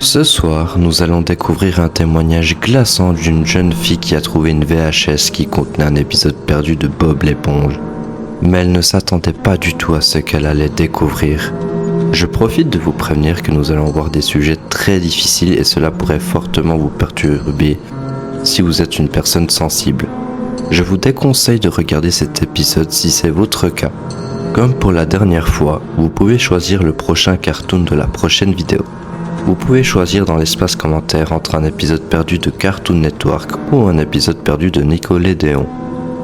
Ce soir, nous allons découvrir un témoignage glaçant d'une jeune fille qui a trouvé une VHS qui contenait un épisode perdu de Bob l'éponge. Mais elle ne s'attendait pas du tout à ce qu'elle allait découvrir. Je profite de vous prévenir que nous allons voir des sujets très difficiles et cela pourrait fortement vous perturber si vous êtes une personne sensible. Je vous déconseille de regarder cet épisode si c'est votre cas. Comme pour la dernière fois, vous pouvez choisir le prochain cartoon de la prochaine vidéo. Vous pouvez choisir dans l'espace commentaire entre un épisode perdu de Cartoon Network ou un épisode perdu de Nickelodeon.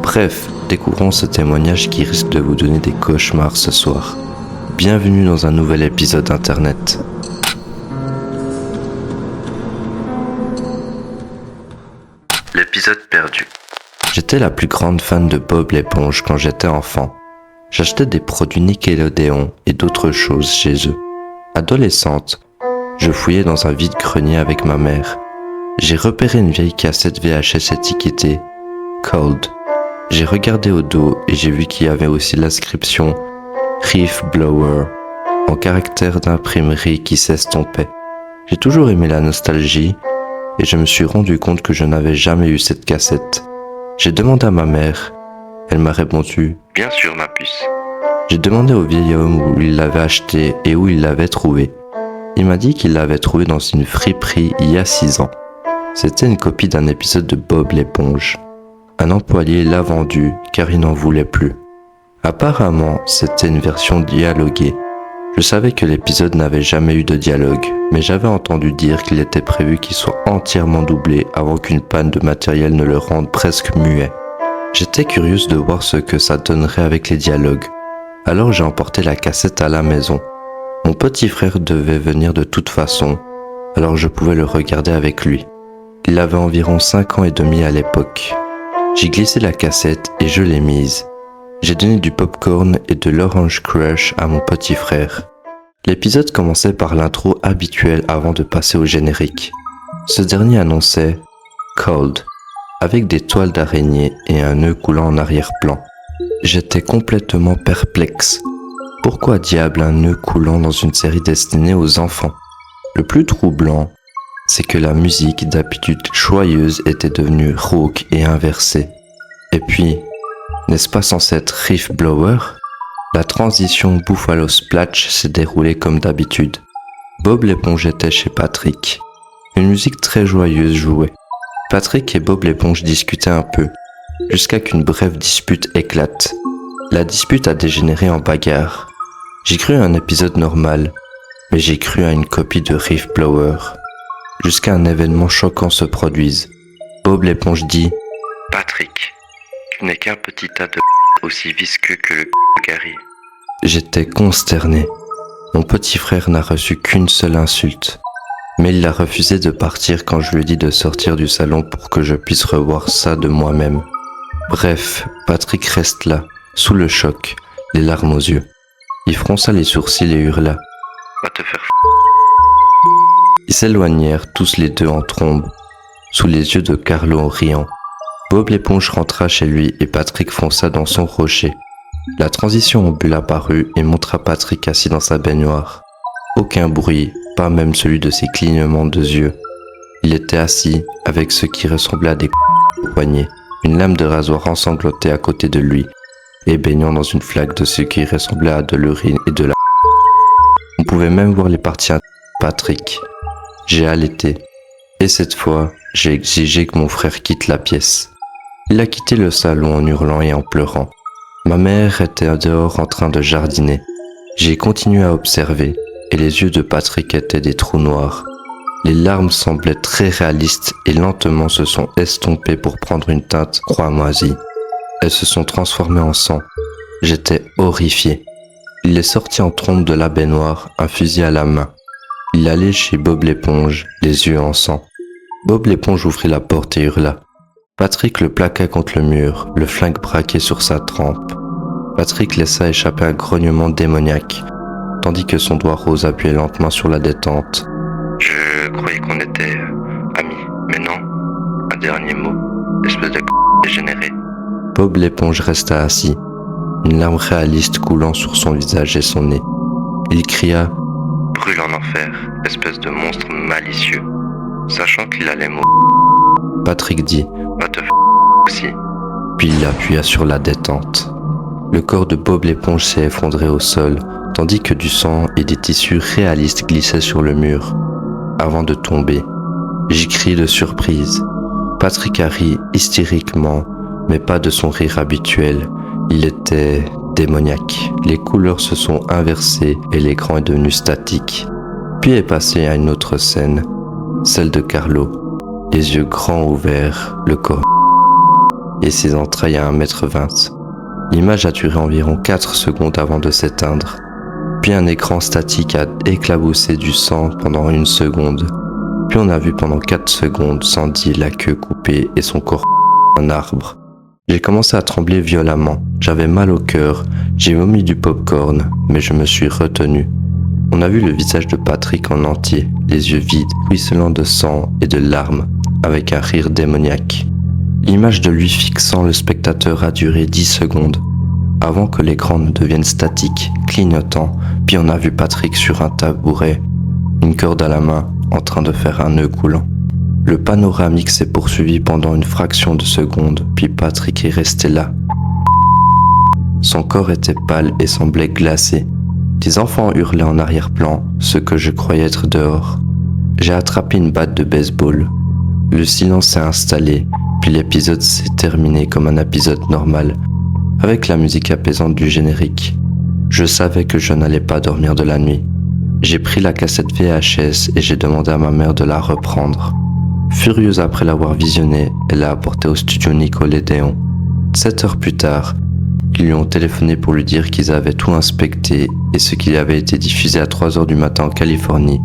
Bref, découvrons ce témoignage qui risque de vous donner des cauchemars ce soir. Bienvenue dans un nouvel épisode internet. L'épisode perdu. J'étais la plus grande fan de Bob l'éponge quand j'étais enfant. J'achetais des produits Nickelodeon et d'autres choses chez eux. Adolescente, je fouillais dans un vide-grenier avec ma mère. J'ai repéré une vieille cassette VHS étiquetée Cold. J'ai regardé au dos et j'ai vu qu'il y avait aussi l'inscription Reef Blower en caractère d'imprimerie qui s'estompait. J'ai toujours aimé la nostalgie et je me suis rendu compte que je n'avais jamais eu cette cassette. J'ai demandé à ma mère. Elle m'a répondu « Bien sûr ma puce ». J'ai demandé au vieil homme où il l'avait acheté et où il l'avait trouvé. Il m'a dit qu'il l'avait trouvé dans une friperie il y a 6 ans. C'était une copie d'un épisode de Bob l'éponge. Un employé l'a vendu car il n'en voulait plus. Apparemment, c'était une version dialoguée. Je savais que l'épisode n'avait jamais eu de dialogue, mais j'avais entendu dire qu'il était prévu qu'il soit entièrement doublé avant qu'une panne de matériel ne le rende presque muet. J'étais curieuse de voir ce que ça donnerait avec les dialogues. Alors j'ai emporté la cassette à la maison. Mon petit frère devait venir de toute façon, alors je pouvais le regarder avec lui. Il avait environ 5 ans et demi à l'époque. J'ai glissé la cassette et je l'ai mise. J'ai donné du popcorn et de l'Orange Crush à mon petit frère. L'épisode commençait par l'intro habituelle avant de passer au générique. Ce dernier annonçait « Cold » avec des toiles d'araignée et un nœud coulant en arrière-plan. J'étais complètement perplexe. Pourquoi diable un nœud coulant dans une série destinée aux enfants? Le plus troublant, c'est que la musique d'habitude joyeuse était devenue rauque et inversée. Et puis, n'est-ce pas censé être Reef Blower? La transition Buffalo Splash s'est déroulée comme d'habitude. Bob l'éponge était chez Patrick. Une musique très joyeuse jouait. Patrick et Bob l'éponge discutaient un peu, jusqu'à qu'une brève dispute éclate. La dispute a dégénéré en bagarre. J'ai cru à un épisode normal, mais j'ai cru à une copie de Reef Blower. Jusqu'à un événement choquant se produise. Bob l'éponge dit « Patrick, tu n'es qu'un petit tas de aussi visqueux que le Gary. » J'étais consterné. Mon petit frère n'a reçu qu'une seule insulte. Mais il a refusé de partir quand je lui ai dit de sortir du salon pour que je puisse revoir ça de moi-même. Bref, Patrick reste là, sous le choc, les larmes aux yeux. Il fronça les sourcils et hurla « Va te faire f***. » Ils s'éloignèrent tous les deux en trombe, sous les yeux de Carlo en riant. Bob l'éponge rentra chez lui et Patrick fonça dans son rocher. La transition en bulle apparut et montra Patrick assis dans sa baignoire. Aucun bruit, pas même celui de ses clignements de yeux. Il était assis avec ce qui ressemblait à des au poignet, une lame de rasoir ensanglantée à côté de lui, et baignant dans une flaque de ce qui ressemblait à de l'urine et de la... On pouvait même voir les parties intimes de Patrick. J'ai allaité, et cette fois, j'ai exigé que mon frère quitte la pièce. Il a quitté le salon en hurlant et en pleurant. Ma mère était dehors en train de jardiner. J'ai continué à observer, et les yeux de Patrick étaient des trous noirs. Les larmes semblaient très réalistes et lentement se sont estompées pour prendre une teinte cramoisie. Elles se sont transformées en sang. J'étais horrifié. Il est sorti en trombe de la baignoire, un fusil à la main. Il allait chez Bob l'éponge, les yeux en sang. Bob l'éponge ouvrit la porte et hurla. Patrick le plaqua contre le mur, le flingue braqué sur sa tempe. Patrick laissa échapper un grognement démoniaque, tandis que son doigt rose appuyait lentement sur la détente. Je croyais qu'on était amis, mais non. Un dernier mot, espèce de dégénéré. Bob l'éponge resta assis, une larme réaliste coulant sur son visage et son nez. Il cria « Brûle brûle en enfer, espèce de monstre malicieux. Sachant qu'il allait mourir. Patrick dit « Va te f*** aussi ». Puis il appuya sur la détente. Le corps de Bob l'éponge s'est effondré au sol, tandis que du sang et des tissus réalistes glissaient sur le mur. Avant de tomber, j'y crie de surprise. Patrick a ri hystériquement, mais pas de son rire habituel. Il était démoniaque. Les couleurs se sont inversées et l'écran est devenu statique. Puis est passé à une autre scène, celle de Carlo, les yeux grands ouverts, le corps et ses entrailles à 1,20 m. L'image a duré environ 4 secondes avant de s'éteindre. Puis un écran statique a éclaboussé du sang pendant 1 seconde. Puis on a vu pendant 4 secondes Sandy la queue coupée et son corps un arbre. J'ai commencé à trembler violemment. J'avais mal au cœur. J'ai vomi du popcorn, mais je me suis retenu. On a vu le visage de Patrick en entier, les yeux vides, ruisselants de sang et de larmes, avec un rire démoniaque. L'image de lui fixant le spectateur a duré 10 secondes, avant que l'écran ne devienne statique, clignotant, puis on a vu Patrick sur un tabouret, une corde à la main, en train de faire un nœud coulant. Le panoramique s'est poursuivi pendant une fraction de seconde, puis Patrick est resté là. Son corps était pâle et semblait glacé. Des enfants hurlaient en arrière-plan, ce que je croyais être dehors. J'ai attrapé une batte de baseball. Le silence s'est installé, puis l'épisode s'est terminé comme un épisode normal, avec la musique apaisante du générique. Je savais que je n'allais pas dormir de la nuit. J'ai pris la cassette VHS et j'ai demandé à ma mère de la reprendre. Furieuse après l'avoir visionnée, elle l'a apportée au studio Nickelodeon. 7 heures plus tard, ils lui ont téléphoné pour lui dire qu'ils avaient tout inspecté et ce qui avait été diffusé à 3 heures du matin en Californie,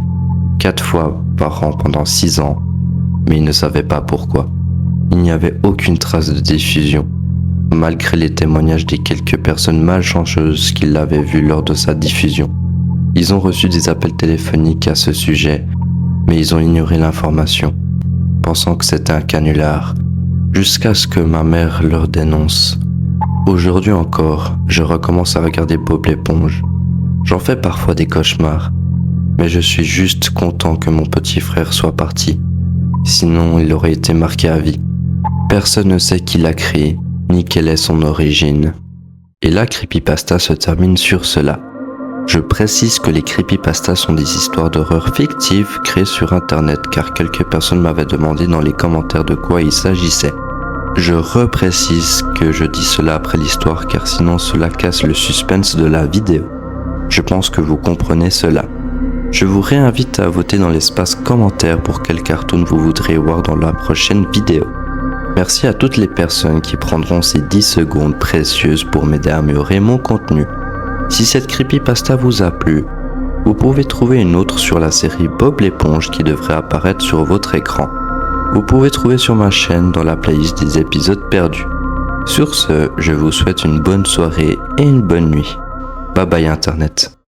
4 fois par an pendant 6 ans, mais ils ne savaient pas pourquoi. Il n'y avait aucune trace de diffusion, malgré les témoignages des quelques personnes malchanceuses qui l'avaient vu lors de sa diffusion. Ils ont reçu des appels téléphoniques à ce sujet, mais ils ont ignoré l'information, pensant que c'était un canular, jusqu'à ce que ma mère leur dénonce. Aujourd'hui encore, je recommence à regarder Bob l'éponge. J'en fais parfois des cauchemars, mais je suis juste content que mon petit frère soit parti. Sinon, il aurait été marqué à vie. Personne ne sait qui l'a créé, ni quelle est son origine. Et la creepypasta se termine sur cela. Je précise que les creepypastas sont des histoires d'horreur fictives créées sur internet car quelques personnes m'avaient demandé dans les commentaires de quoi il s'agissait. Je reprécise que je dis cela après l'histoire car sinon cela casse le suspense de la vidéo. Je pense que vous comprenez cela. Je vous réinvite à voter dans l'espace commentaire pour quel cartoon vous voudriez voir dans la prochaine vidéo. Merci à toutes les personnes qui prendront ces 10 secondes précieuses pour m'aider à améliorer mon contenu. Si cette creepypasta vous a plu, vous pouvez trouver une autre sur la série Bob l'éponge qui devrait apparaître sur votre écran. Vous pouvez trouver sur ma chaîne dans la playlist des épisodes perdus. Sur ce, je vous souhaite une bonne soirée et une bonne nuit. Bye bye Internet.